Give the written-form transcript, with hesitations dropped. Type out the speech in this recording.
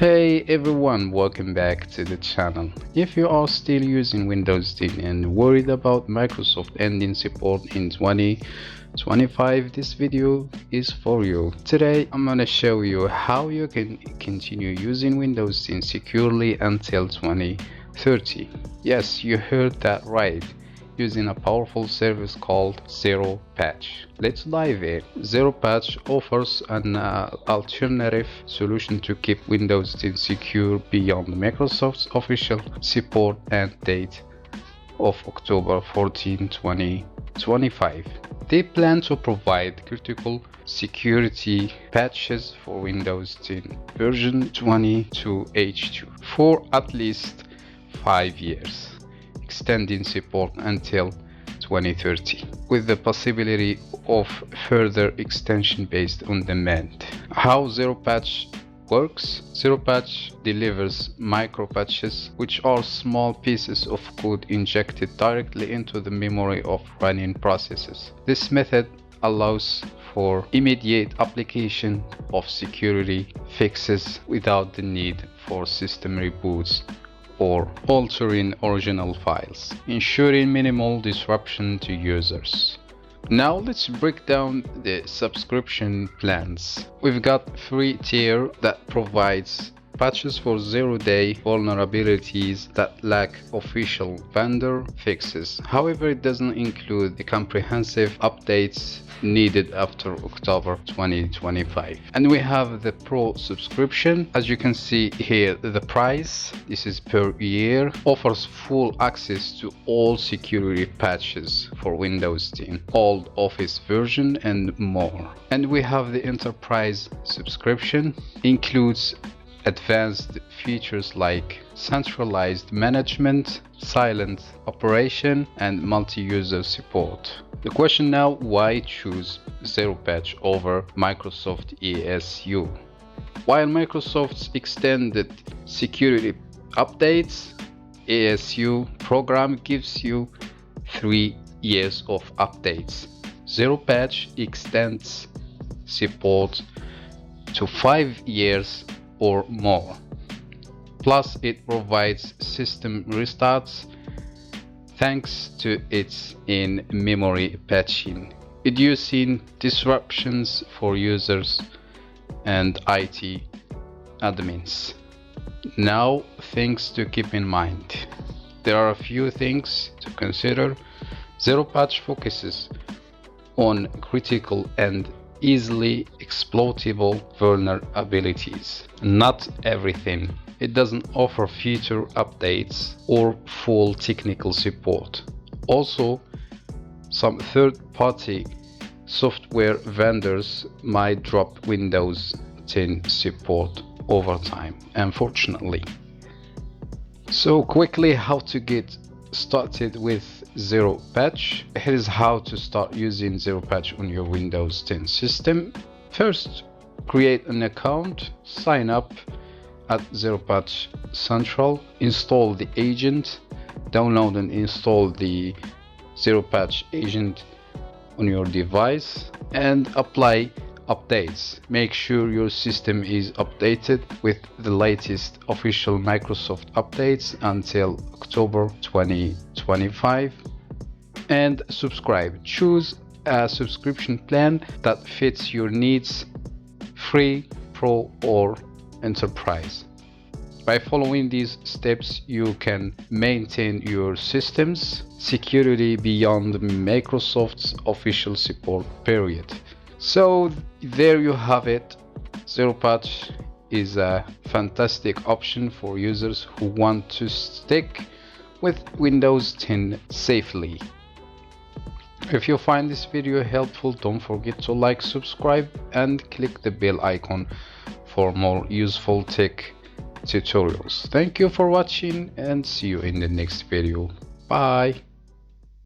Hey everyone, welcome back to the channel. If you are still using Windows 10 and worried about Microsoft ending support in 2025, this video is for you. Today I'm gonna show you how you can continue using Windows 10 securely until 2030. Yes, you heard that right, using a powerful service called 0patch. Let's dive in. 0patch offers an alternative solution to keep Windows 10 secure beyond Microsoft's official support end date of October 14, 2025. They plan to provide critical security patches for Windows 10 version 20 to H2 for at least 5 years, extending support until 2030, with the possibility of further extension based on demand. How 0patch works? 0patch delivers micropatches, which are small pieces of code injected directly into the memory of running processes. This method allows for immediate application of security fixes without the need for system reboots or altering original files, ensuring minimal disruption to users. Now let's break down the subscription plans. We've got free tier that provides patches for 0-day vulnerabilities that lack official vendor fixes. However, it doesn't include the comprehensive updates needed after October 2025. And we have the Pro subscription. As you can see here, the price, this is per year, offers full access to all security patches for Windows 10, old Office version and more. And we have the Enterprise subscription, includes advanced features like centralized management, silent operation, and multi-user support. The question now, why choose 0patch over Microsoft ESU? While Microsoft's extended security updates, ESU program gives you 3 years of updates. 0patch extends support to 5 years or more. Plus, it provides system restarts thanks to its in-memory patching, reducing disruptions for users and IT admins. Now, things to keep in mind. There are a few things to consider. 0patch focuses on critical and easily exploitable vulnerabilities. Not everything. It doesn't offer feature updates or full technical support. Also, some third-party software vendors might drop Windows 10 support over time, unfortunately. So quickly, how to get started with 0patch. Here is how to start using 0patch on your Windows 10 system. First, create an account, sign up at 0patch Central, install the agent, download and install the 0patch agent on your device, and apply updates. Make sure your system is updated with the latest official Microsoft updates until October 2025, and subscribe. Choose a subscription plan that fits your needs, free, pro, or enterprise. By following these steps, you can maintain your system's security beyond Microsoft's official support period. So there you have it. 0patch is a fantastic option for users who want to stick with Windows 10 safely. If you find this video helpful, don't forget to like, subscribe, and click the bell icon for more useful tech tutorials. Thank you for watching and see you in the next video. Bye.